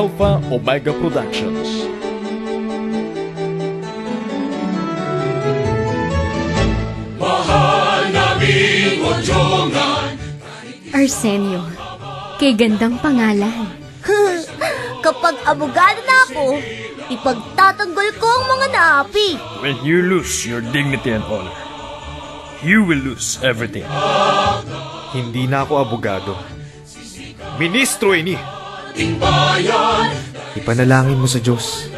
Alpha Omega Productions. Mahal naming Odyongan. Arsenio, kay gandang pangalan. Kapag abogado na ako, ipagtatanggol ko ang mga naapi. When you lose your dignity and honor, you will lose everything. Hindi na ako abogado. Ministro ini. Ipanalangin mo sa Diyos.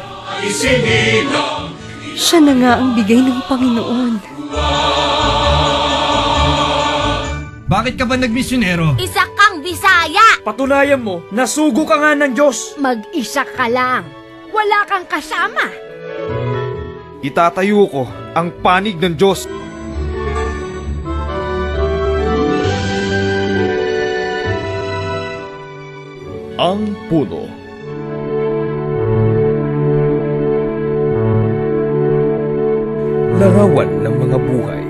Siya na nga ang bigay ng Panginoon. Bakit ka ba nagmisyonero? Isa kang Bisaya! Patunayan mo, nasugo ka nga ng Diyos. Mag-isa ka lang. Wala kang kasama. Itatayo ko ang panig ng Diyos. Ang Puno. Larawan ng mga buhay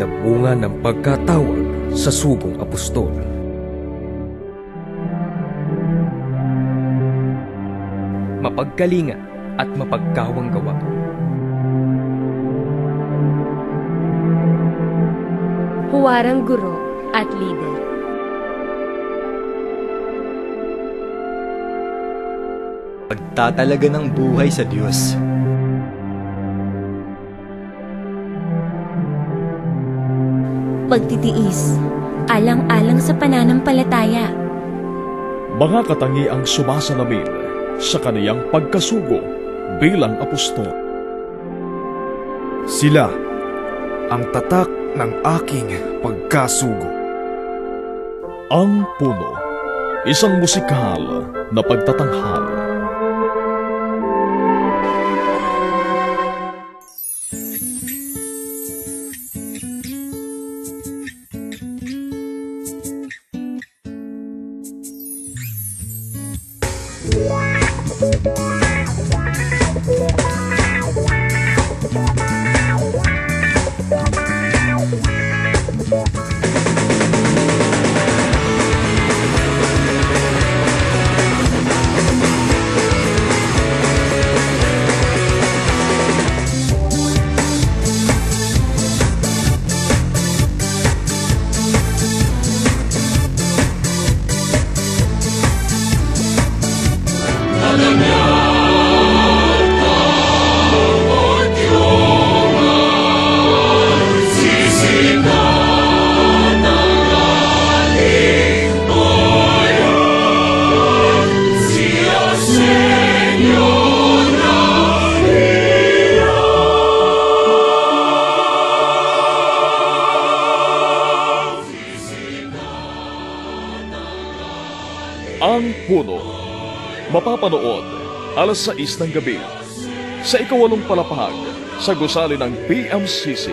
na bunga ng pagkatawag sa sugong apostol. Mapagkalinga at mapagkawang gawa. Huwarang guro at leader. Pagtatalaga ng buhay sa Diyos. Pagtitiis, alang-alang sa pananampalataya. Mga katangiang sumasalamin sa kaniyang pagkasugo bilang apostol. Sila ang tatak ng aking pagkasugo. Ang Puno, isang musikal na pagtatanghal. Ang Puno, mapapanood alas 6 ng gabi sa ikawalong palapag sa gusali ng PMCC.